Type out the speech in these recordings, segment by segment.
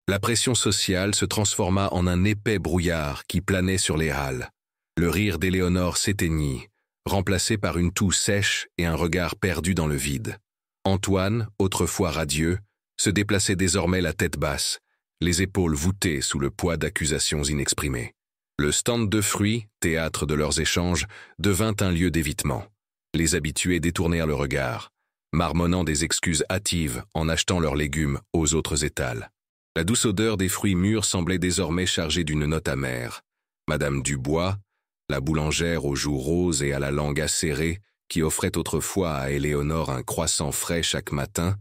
La pression sociale se transforma en un épais brouillard qui planait sur les halles. Le rire d'Éléonore s'éteignit, remplacé par une toux sèche et un regard perdu dans le vide. Antoine, autrefois radieux, se déplaçait désormais la tête basse, les épaules voûtées sous le poids d'accusations inexprimées. Le stand de fruits, théâtre de leurs échanges, devint un lieu d'évitement. Les habitués détournèrent le regard, marmonnant des excuses hâtives en achetant leurs légumes aux autres étals. La douce odeur des fruits mûrs semblait désormais chargée d'une note amère. Madame Dubois, la boulangère aux joues roses et à la langue acérée, qui offrait autrefois à Éléonore un croissant frais chaque matin,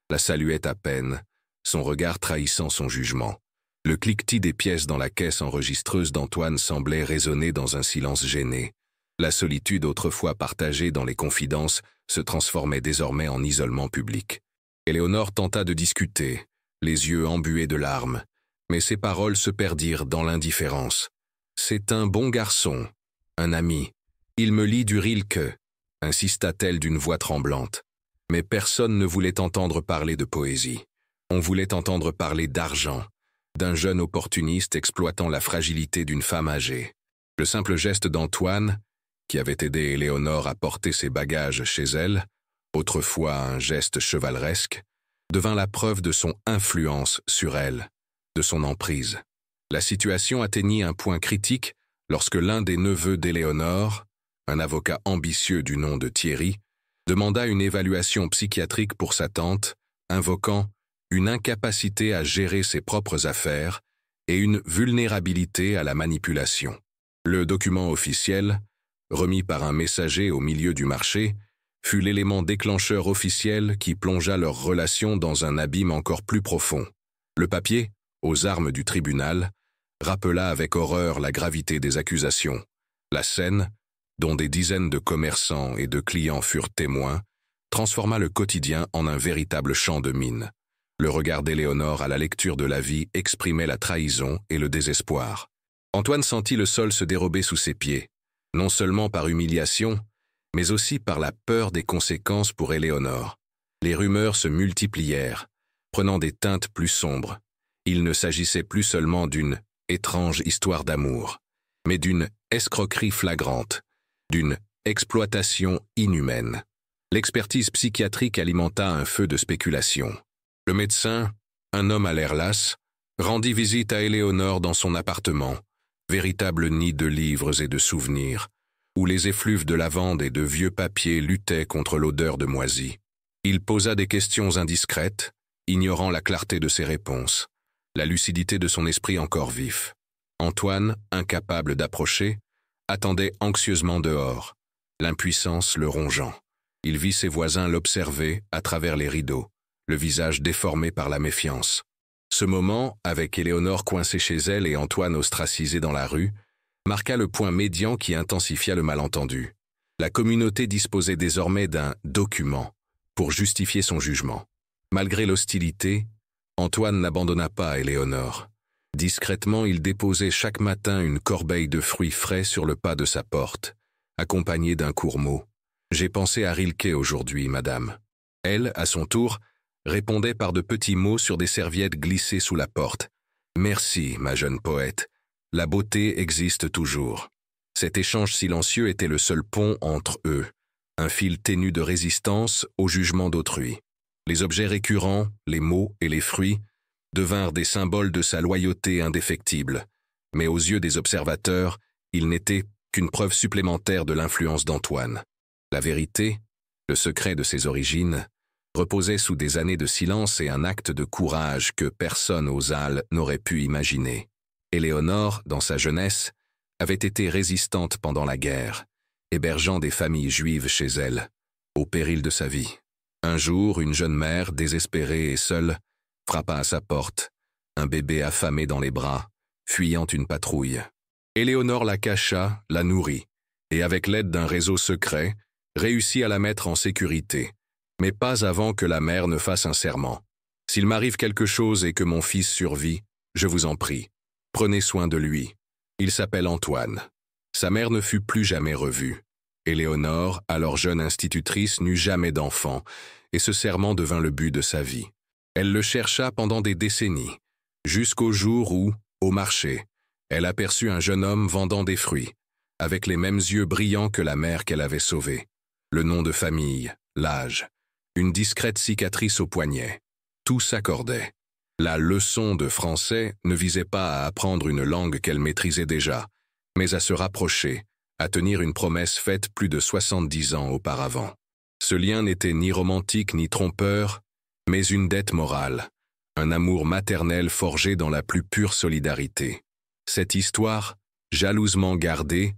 la saluait à peine, son regard trahissant son jugement. Le cliquetis des pièces dans la caisse enregistreuse d'Antoine semblait résonner dans un silence gêné. La solitude autrefois partagée dans les confidences se transformait désormais en isolement public. Éléonore tenta de discuter, les yeux embués de larmes, mais ses paroles se perdirent dans l'indifférence. « C'est un bon garçon, un ami. Il me lit du Rilke », insista-t-elle d'une voix tremblante. Mais personne ne voulait entendre parler de poésie. On voulait entendre parler d'argent, d'un jeune opportuniste exploitant la fragilité d'une femme âgée. Le simple geste d'Antoine, qui avait aidé Éléonore à porter ses bagages chez elle, autrefois un geste chevaleresque, devint la preuve de son influence sur elle, de son emprise. La situation atteignit un point critique lorsque l'un des neveux d'Éléonore, un avocat ambitieux du nom de Thierry, demanda une évaluation psychiatrique pour sa tante, invoquant une incapacité à gérer ses propres affaires et une vulnérabilité à la manipulation. Le document officiel, remis par un messager au milieu du marché, fut l'élément déclencheur officiel qui plongea leur relation dans un abîme encore plus profond. Le papier, aux armes du tribunal, rappela avec horreur la gravité des accusations. La scène, dont des dizaines de commerçants et de clients furent témoins, transforma le quotidien en un véritable champ de mines. Le regard d'Éléonore à la lecture de l'avis exprimait la trahison et le désespoir. Antoine sentit le sol se dérober sous ses pieds, non seulement par humiliation, mais aussi par la peur des conséquences pour Éléonore. Les rumeurs se multiplièrent, prenant des teintes plus sombres. Il ne s'agissait plus seulement d'une étrange histoire d'amour, mais d'une escroquerie flagrante, d'une exploitation inhumaine. L'expertise psychiatrique alimenta un feu de spéculation. Le médecin, un homme à l'air las, rendit visite à Éléonore dans son appartement, véritable nid de livres et de souvenirs, où les effluves de lavande et de vieux papiers luttaient contre l'odeur de moisi. Il posa des questions indiscrètes, ignorant la clarté de ses réponses, la lucidité de son esprit encore vif. Antoine, incapable d'approcher, attendait anxieusement dehors, l'impuissance le rongeant. Il vit ses voisins l'observer à travers les rideaux, le visage déformé par la méfiance. Ce moment, avec Éléonore coincée chez elle et Antoine ostracisé dans la rue, marqua le point médian qui intensifia le malentendu. La communauté disposait désormais d'un document pour justifier son jugement. Malgré l'hostilité, Antoine n'abandonna pas Éléonore. Discrètement, il déposait chaque matin une corbeille de fruits frais sur le pas de sa porte, accompagné d'un court mot. « J'ai pensé à Rilke aujourd'hui, madame. » Elle, à son tour, répondait par de petits mots sur des serviettes glissées sous la porte. « Merci, ma jeune poète. La beauté existe toujours. » Cet échange silencieux était le seul pont entre eux, un fil ténu de résistance au jugement d'autrui. Les objets récurrents, les mots et les fruits, devinrent des symboles de sa loyauté indéfectible, mais aux yeux des observateurs, ils n'étaient qu'une preuve supplémentaire de l'influence d'Antoine. La vérité, le secret de ses origines, reposait sous des années de silence et un acte de courage que personne aux Halles n'aurait pu imaginer. Éléonore, dans sa jeunesse, avait été résistante pendant la guerre, hébergeant des familles juives chez elle, au péril de sa vie. Un jour, une jeune mère, désespérée et seule, frappa à sa porte, un bébé affamé dans les bras, fuyant une patrouille. Éléonore la cacha, la nourrit, et avec l'aide d'un réseau secret, réussit à la mettre en sécurité, mais pas avant que la mère ne fasse un serment. « S'il m'arrive quelque chose et que mon fils survit, je vous en prie, prenez soin de lui. Il s'appelle Antoine. » Sa mère ne fut plus jamais revue. Éléonore, alors jeune institutrice, n'eut jamais d'enfant, et ce serment devint le but de sa vie. Elle le chercha pendant des décennies, Jusqu'au jour où, au marché, elle aperçut un jeune homme vendant des fruits, avec les mêmes yeux brillants que la mère qu'elle avait sauvée. Le nom de famille, l'âge, une discrète cicatrice au poignet. Tout s'accordait. La leçon de français ne visait pas à apprendre une langue qu'elle maîtrisait déjà, mais à se rapprocher, à tenir une promesse faite plus de 70 ans auparavant. Ce lien n'était ni romantique ni trompeur, mais une dette morale, un amour maternel forgé dans la plus pure solidarité. Cette histoire, jalousement gardée,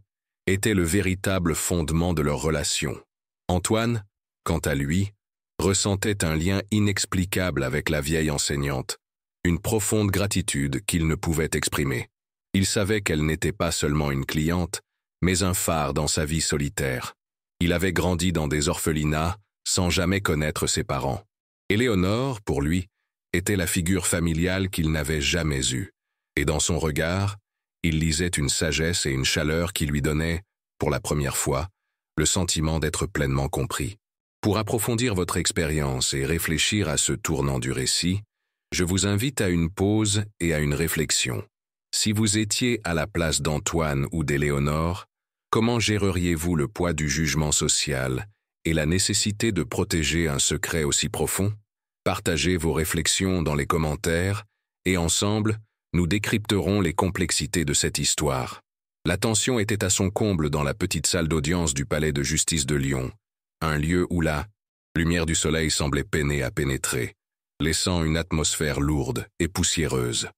était le véritable fondement de leur relation. Antoine, quant à lui, ressentait un lien inexplicable avec la vieille enseignante, une profonde gratitude qu'il ne pouvait exprimer. Il savait qu'elle n'était pas seulement une cliente, mais un phare dans sa vie solitaire. Il avait grandi dans des orphelinats sans jamais connaître ses parents. Éléonore, pour lui, était la figure familiale qu'il n'avait jamais eue. Et dans son regard, il lisait une sagesse et une chaleur qui lui donnaient, pour la première fois, le sentiment d'être pleinement compris. Pour approfondir votre expérience et réfléchir à ce tournant du récit, je vous invite à une pause et à une réflexion. Si vous étiez à la place d'Antoine ou d'Éléonore, comment géreriez-vous le poids du jugement social et la nécessité de protéger un secret aussi profond? Partagez vos réflexions dans les commentaires et ensemble, nous décrypterons les complexités de cette histoire. La tension était à son comble dans la petite salle d'audience du palais de justice de Lyon, un lieu où la lumière du soleil semblait peiner à pénétrer, laissant une atmosphère lourde et poussiéreuse.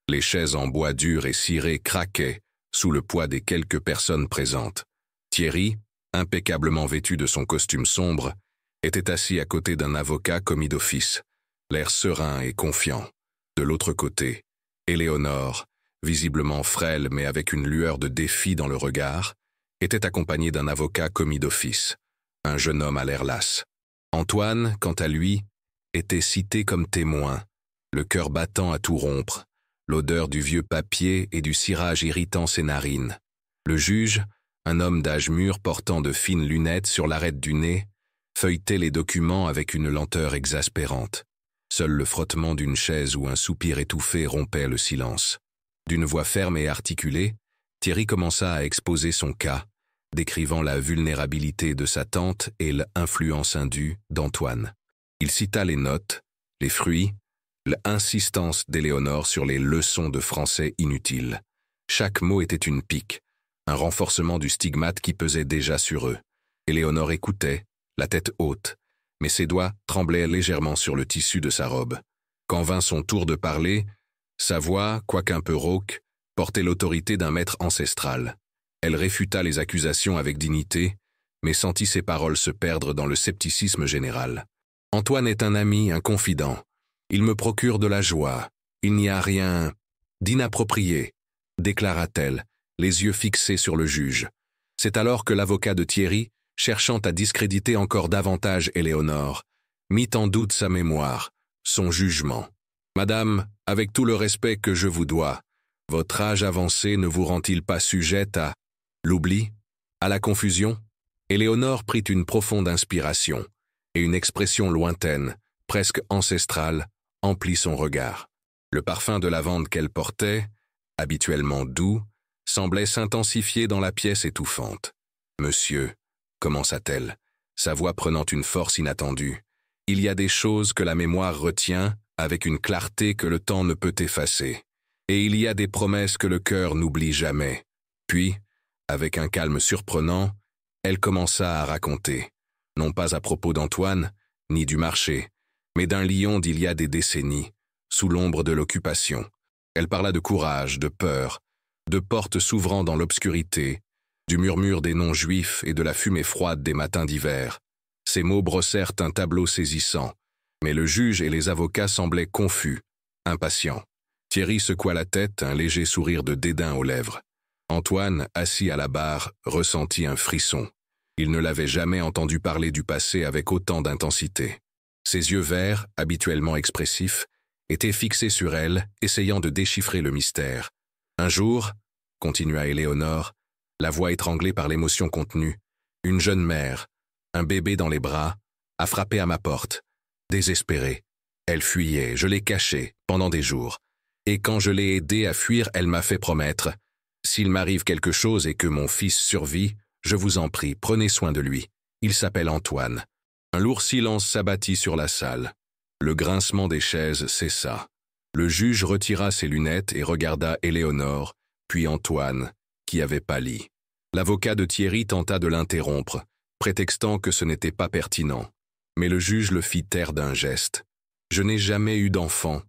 Les chaises en bois dur et ciré craquaient sous le poids des quelques personnes présentes. Thierry, impeccablement vêtu de son costume sombre, était assis à côté d'un avocat commis d'office, l'air serein et confiant. De l'autre côté, Éléonore, visiblement frêle mais avec une lueur de défi dans le regard, était accompagnée d'un avocat commis d'office, un jeune homme à l'air las. Antoine, quant à lui, était cité comme témoin, le cœur battant à tout rompre, l'odeur du vieux papier et du cirage irritant ses narines. Le juge, un homme d'âge mûr portant de fines lunettes sur l'arête du nez, feuilletait les documents avec une lenteur exaspérante. Seul le frottement d'une chaise ou un soupir étouffé rompait le silence. D'une voix ferme et articulée, Thierry commença à exposer son cas, décrivant la vulnérabilité de sa tante et l'influence indue d'Antoine. Il cita les notes, les fruits, l'insistance d'Éléonore sur les leçons de français inutiles. Chaque mot était une pique, un renforcement du stigmate qui pesait déjà sur eux. Éléonore écoutait, la tête haute, mais ses doigts tremblaient légèrement sur le tissu de sa robe. Quand vint son tour de parler, sa voix, quoiqu'un peu rauque, portait l'autorité d'un maître ancestral. Elle réfuta les accusations avec dignité, mais sentit ses paroles se perdre dans le scepticisme général. « Antoine est un ami, un confident. Il me procure de la joie. Il n'y a rien d'inapproprié, déclara-t-elle, les yeux fixés sur le juge. C'est alors que l'avocat de Thierry, cherchant à discréditer encore davantage Éléonore, mit en doute sa mémoire, son jugement. « Madame, avec tout le respect que je vous dois, votre âge avancé ne vous rend-il pas sujette à l'oubli, à la confusion ?» Éléonore prit une profonde inspiration, et une expression lointaine, presque ancestrale, emplit son regard. Le parfum de lavande qu'elle portait, habituellement doux, semblait s'intensifier dans la pièce étouffante. « Monsieur, » commença-t-elle, sa voix prenant une force inattendue, « il y a des choses que la mémoire retient avec une clarté que le temps ne peut effacer. Et il y a des promesses que le cœur n'oublie jamais. » Puis, avec un calme surprenant, elle commença à raconter, non pas à propos d'Antoine, ni du marché, mais d'un lion d'il y a des décennies, sous l'ombre de l'occupation. Elle parla de courage, de peur, de portes s'ouvrant dans l'obscurité, du murmure des non-juifs et de la fumée froide des matins d'hiver. Ces mots brossèrent un tableau saisissant, mais le juge et les avocats semblaient confus, impatients. Thierry secoua la tête, un léger sourire de dédain aux lèvres. Antoine, assis à la barre, ressentit un frisson. Il ne l'avait jamais entendu parler du passé avec autant d'intensité. Ses yeux verts, habituellement expressifs, étaient fixés sur elle, essayant de déchiffrer le mystère. Un jour, continua Éléonore, la voix étranglée par l'émotion contenue, une jeune mère, un bébé dans les bras, a frappé à ma porte. Désespérée. Elle fuyait, je l'ai cachée, pendant des jours. Et quand je l'ai aidée à fuir, elle m'a fait promettre, « S'il m'arrive quelque chose et que mon fils survit, je vous en prie, prenez soin de lui. Il s'appelle Antoine. » Un lourd silence s'abattit sur la salle. Le grincement des chaises cessa. Le juge retira ses lunettes et regarda Éléonore, puis Antoine, qui avait pâli. L'avocat de Thierry tenta de l'interrompre, prétextant que ce n'était pas pertinent. Mais le juge le fit taire d'un geste. « Je n'ai jamais eu d'enfant, »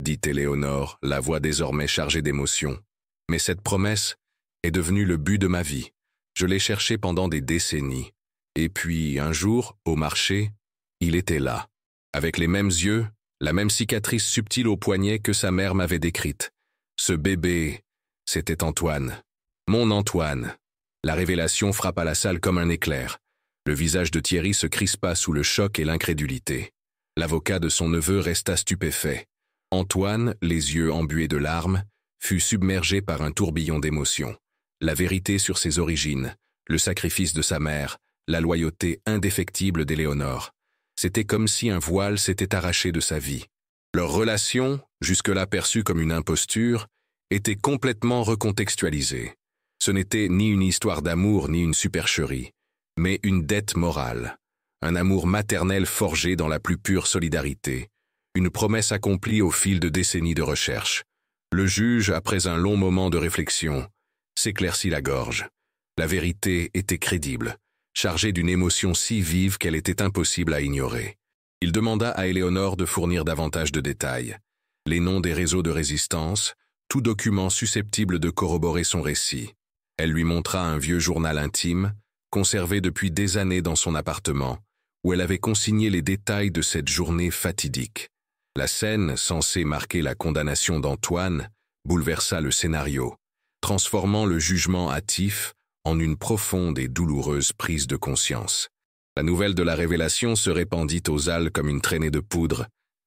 dit Éléonore, la voix désormais chargée d'émotion. « Mais cette promesse est devenue le but de ma vie. Je l'ai cherché pendant des décennies. Et puis, un jour, au marché, il était là, avec les mêmes yeux, la même cicatrice subtile au poignet que sa mère m'avait décrite. Ce bébé, c'était Antoine. Mon Antoine. » La révélation frappa la salle comme un éclair. Le visage de Thierry se crispa sous le choc et l'incrédulité. L'avocat de son neveu resta stupéfait. Antoine, les yeux embués de larmes, fut submergé par un tourbillon d'émotions. La vérité sur ses origines, le sacrifice de sa mère, la loyauté indéfectible d'Éléonore. C'était comme si un voile s'était arraché de sa vie. Leur relation, jusque-là perçue comme une imposture, était complètement recontextualisée. Ce n'était ni une histoire d'amour ni une supercherie, mais une dette morale, un amour maternel forgé dans la plus pure solidarité, une promesse accomplie au fil de décennies de recherche. Le juge, après un long moment de réflexion, s'éclaircit la gorge. La vérité était crédible, chargée d'une émotion si vive qu'elle était impossible à ignorer. Il demanda à Éléonore de fournir davantage de détails. Les noms des réseaux de résistance, tout document susceptible de corroborer son récit. Elle lui montra un vieux journal intime, conservé depuis des années dans son appartement, où elle avait consigné les détails de cette journée fatidique. La scène, censée marquer la condamnation d'Antoine, bouleversa le scénario, transformant le jugement hâtif en une profonde et douloureuse prise de conscience. La nouvelle de la révélation se répandit aux halles comme une traînée de poudre,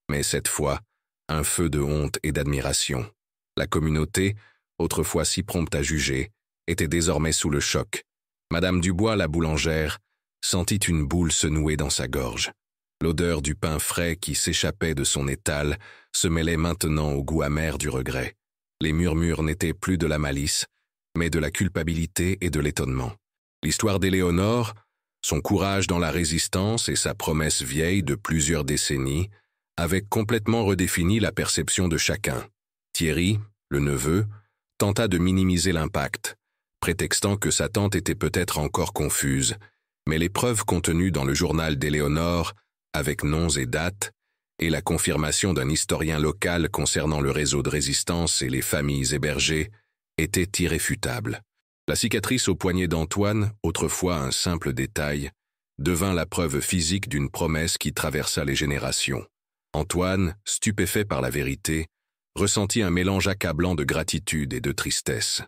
mais cette fois, un feu de honte et d'admiration. La communauté, autrefois si prompte à juger, était désormais sous le choc. Madame Dubois, la boulangère, sentit une boule se nouer dans sa gorge. L'odeur du pain frais qui s'échappait de son étal se mêlait maintenant au goût amer du regret. Les murmures n'étaient plus de la malice, mais de la culpabilité et de l'étonnement. L'histoire d'Éléonore, son courage dans la résistance et sa promesse vieille de plusieurs décennies avaient complètement redéfini la perception de chacun. Thierry, le neveu, tenta de minimiser l'impact, prétextant que sa tante était peut-être encore confuse, mais les preuves contenues dans le journal d'Éléonore, avec noms et dates, et la confirmation d'un historien local concernant le réseau de résistance et les familles hébergées, étaient irréfutables. La cicatrice au poignet d'Antoine, autrefois un simple détail, devint la preuve physique d'une promesse qui traversa les générations. Antoine, stupéfait par la vérité, ressentit un mélange accablant de gratitude et de tristesse.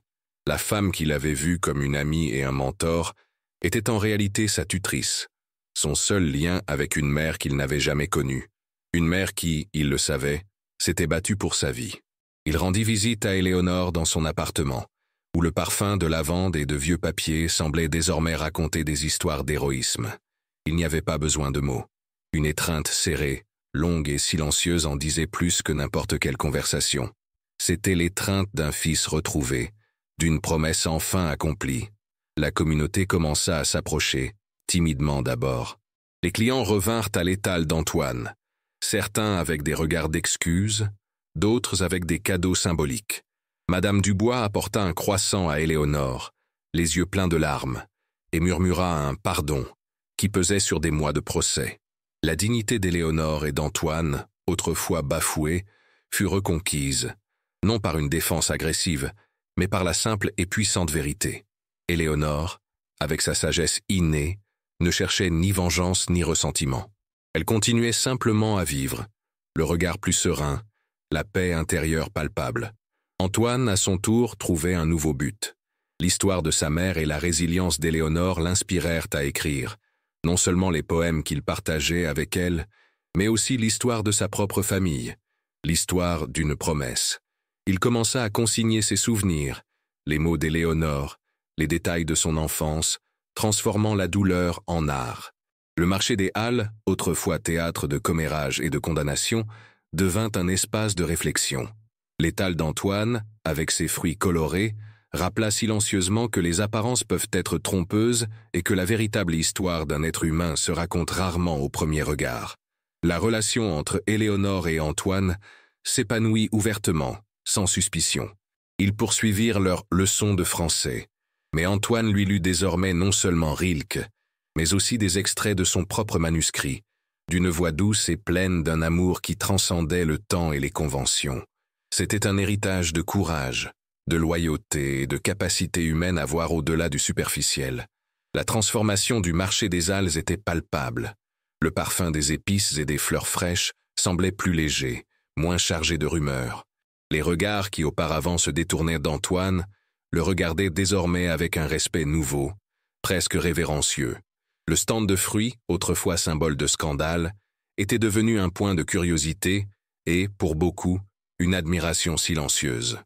La femme qu'il avait vue comme une amie et un mentor était en réalité sa tutrice, son seul lien avec une mère qu'il n'avait jamais connue, une mère qui, il le savait, s'était battue pour sa vie. Il rendit visite à Éléonore dans son appartement, où le parfum de lavande et de vieux papiers semblait désormais raconter des histoires d'héroïsme. Il n'y avait pas besoin de mots. Une étreinte serrée, longue et silencieuse en disait plus que n'importe quelle conversation. C'était l'étreinte d'un fils retrouvé, d'une promesse enfin accomplie. La communauté commença à s'approcher, timidement d'abord. Les clients revinrent à l'étal d'Antoine, certains avec des regards d'excuses, d'autres avec des cadeaux symboliques. Madame Dubois apporta un croissant à Éléonore, les yeux pleins de larmes, et murmura un pardon qui pesait sur des mois de procès. La dignité d'Éléonore et d'Antoine, autrefois bafouée, fut reconquise, non par une défense agressive, mais par la simple et puissante vérité. Éléonore, avec sa sagesse innée, ne cherchait ni vengeance ni ressentiment. Elle continuait simplement à vivre, le regard plus serein, la paix intérieure palpable. Antoine, à son tour, trouvait un nouveau but. L'histoire de sa mère et la résilience d'Éléonore l'inspirèrent à écrire, non seulement les poèmes qu'il partageait avec elle, mais aussi l'histoire de sa propre famille, l'histoire d'une promesse. Il commença à consigner ses souvenirs, les mots d'Éléonore, les détails de son enfance, transformant la douleur en art. Le marché des Halles, autrefois théâtre de commérage et de condamnation, devint un espace de réflexion. L'étal d'Antoine, avec ses fruits colorés, rappela silencieusement que les apparences peuvent être trompeuses et que la véritable histoire d'un être humain se raconte rarement au premier regard. La relation entre Éléonore et Antoine s'épanouit ouvertement, sans suspicion. Ils poursuivirent leur leçon de français, mais Antoine lui lut désormais non seulement Rilke, mais aussi des extraits de son propre manuscrit, d'une voix douce et pleine d'un amour qui transcendait le temps et les conventions. C'était un héritage de courage, de loyauté et de capacité humaine à voir au-delà du superficiel. La transformation du marché des Halles était palpable. Le parfum des épices et des fleurs fraîches semblait plus léger, moins chargé de rumeurs. Les regards qui auparavant se détournaient d'Antoine le regardaient désormais avec un respect nouveau, presque révérencieux. Le stand de fruits, autrefois symbole de scandale, était devenu un point de curiosité et, pour beaucoup, une admiration silencieuse.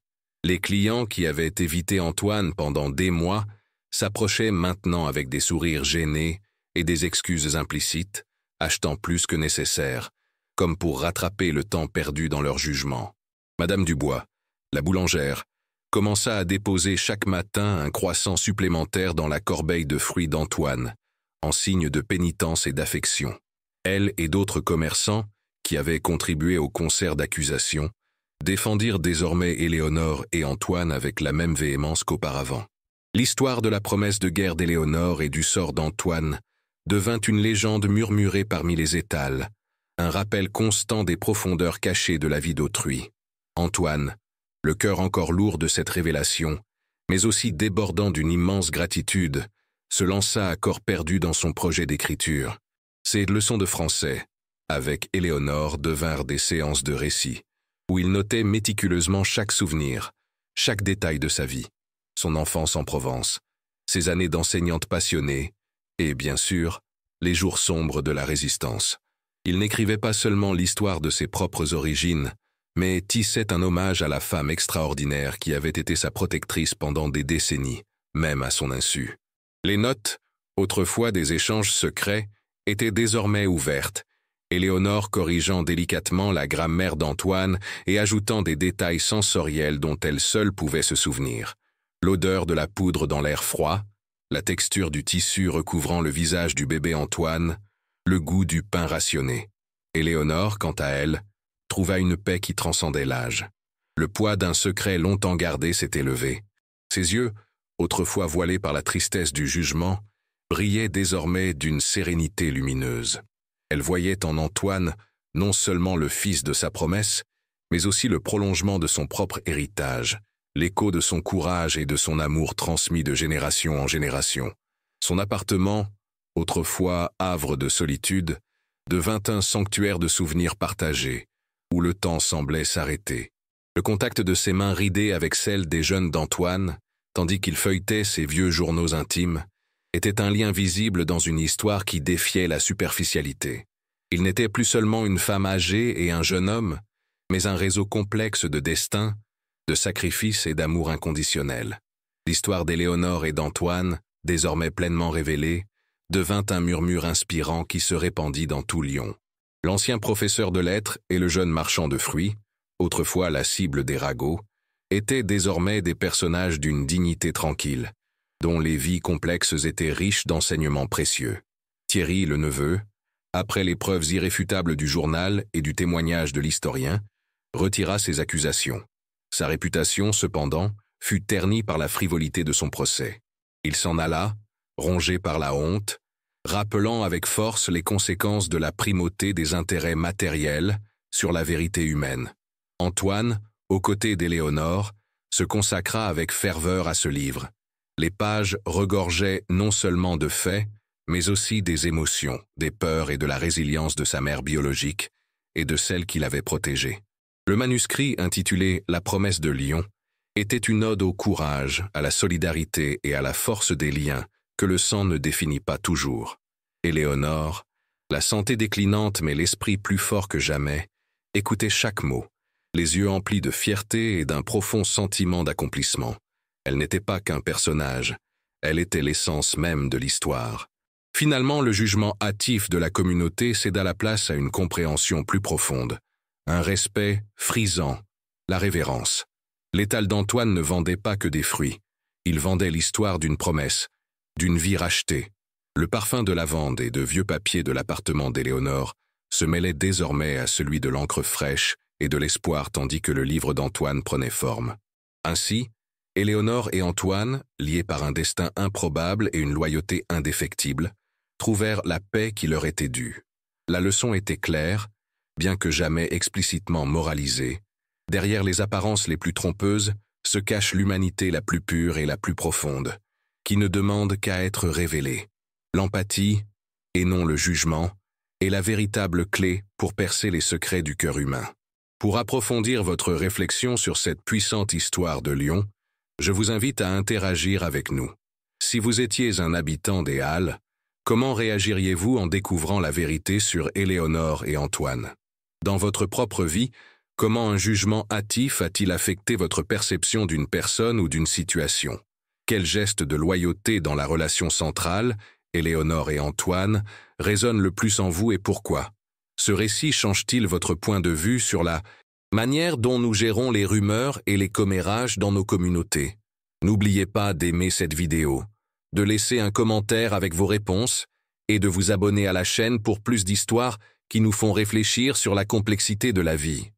Les clients qui avaient évité Antoine pendant des mois s'approchaient maintenant avec des sourires gênés et des excuses implicites, achetant plus que nécessaire, comme pour rattraper le temps perdu dans leur jugement. Madame Dubois, la boulangère, commença à déposer chaque matin un croissant supplémentaire dans la corbeille de fruits d'Antoine, en signe de pénitence et d'affection. Elle et d'autres commerçants, qui avaient contribué au concert d'accusation, défendirent désormais Éléonore et Antoine avec la même véhémence qu'auparavant. L'histoire de la promesse de guerre d'Éléonore et du sort d'Antoine devint une légende murmurée parmi les étals, un rappel constant des profondeurs cachées de la vie d'autrui. Antoine, le cœur encore lourd de cette révélation, mais aussi débordant d'une immense gratitude, se lança à corps perdu dans son projet d'écriture. Ses leçons de français, avec Éléonore, devinrent des séances de récit, où il notait méticuleusement chaque souvenir, chaque détail de sa vie, son enfance en Provence, ses années d'enseignante passionnée, et, bien sûr, les jours sombres de la Résistance. Il n'écrivait pas seulement l'histoire de ses propres origines, mais tissait un hommage à la femme extraordinaire qui avait été sa protectrice pendant des décennies, même à son insu. Les notes, autrefois des échanges secrets, étaient désormais ouvertes, Éléonore corrigeant délicatement la grammaire d'Antoine et ajoutant des détails sensoriels dont elle seule pouvait se souvenir. L'odeur de la poudre dans l'air froid, la texture du tissu recouvrant le visage du bébé Antoine, le goût du pain rationné. Éléonore, quant à elle, trouva une paix qui transcendait l'âge. Le poids d'un secret longtemps gardé s'était levé. Ses yeux, autrefois voilés par la tristesse du jugement, brillaient désormais d'une sérénité lumineuse. Elle voyait en Antoine non seulement le fils de sa promesse, mais aussi le prolongement de son propre héritage, l'écho de son courage et de son amour transmis de génération en génération. Son appartement, autrefois havre de solitude, devint un sanctuaire de souvenirs partagés, où le temps semblait s'arrêter. Le contact de ses mains ridées avec celles des jeunes d'Antoine, tandis qu'il feuilletait ses vieux journaux intimes, était un lien visible dans une histoire qui défiait la superficialité. Il n'était plus seulement une femme âgée et un jeune homme, mais un réseau complexe de destin, de sacrifices et d'amour inconditionnel. L'histoire d'Éléonore et d'Antoine, désormais pleinement révélée, devint un murmure inspirant qui se répandit dans tout Lyon. L'ancien professeur de lettres et le jeune marchand de fruits, autrefois la cible des ragots, étaient désormais des personnages d'une dignité tranquille, dont les vies complexes étaient riches d'enseignements précieux. Thierry, le neveu, après les preuves irréfutables du journal et du témoignage de l'historien, retira ses accusations. Sa réputation, cependant, fut ternie par la frivolité de son procès. Il s'en alla, rongé par la honte, rappelant avec force les conséquences de la primauté des intérêts matériels sur la vérité humaine. Antoine, aux côtés d'Éléonore, se consacra avec ferveur à ce livre. Les pages regorgeaient non seulement de faits, mais aussi des émotions, des peurs et de la résilience de sa mère biologique et de celle qui l'avait protégée. Le manuscrit intitulé « La promesse de Lyon » était une ode au courage, à la solidarité et à la force des liens que le sang ne définit pas toujours. Éléonore, la santé déclinante mais l'esprit plus fort que jamais, écoutait chaque mot, les yeux emplis de fierté et d'un profond sentiment d'accomplissement. Elle n'était pas qu'un personnage, elle était l'essence même de l'histoire. Finalement, le jugement hâtif de la communauté céda la place à une compréhension plus profonde, un respect frisant La révérence. L'étal d'Antoine ne vendait pas que des fruits. Il vendait l'histoire d'une promesse, d'une vie rachetée. Le parfum de lavande et de vieux papiers de l'appartement d'Éléonore se mêlait désormais à celui de l'encre fraîche et de l'espoir tandis que le livre d'Antoine prenait forme. Ainsi, Éléonore et Antoine, liés par un destin improbable et une loyauté indéfectible, trouvèrent la paix qui leur était due. La leçon était claire, bien que jamais explicitement moralisée. Derrière les apparences les plus trompeuses se cache l'humanité la plus pure et la plus profonde, qui ne demande qu'à être révélée. L'empathie, et non le jugement, est la véritable clé pour percer les secrets du cœur humain. Pour approfondir votre réflexion sur cette puissante histoire de Lyon, je vous invite à interagir avec nous. Si vous étiez un habitant des Halles, comment réagiriez-vous en découvrant la vérité sur Éléonore et Antoine? Dans votre propre vie, comment un jugement hâtif a-t-il affecté votre perception d'une personne ou d'une situation? Quel geste de loyauté dans la relation centrale, Éléonore et Antoine, résonne le plus en vous et pourquoi? Ce récit change-t-il votre point de vue sur la manière dont nous gérons les rumeurs et les commérages dans nos communautés? N'oubliez pas d'aimer cette vidéo, de laisser un commentaire avec vos réponses et de vous abonner à la chaîne pour plus d'histoires qui nous font réfléchir sur la complexité de la vie.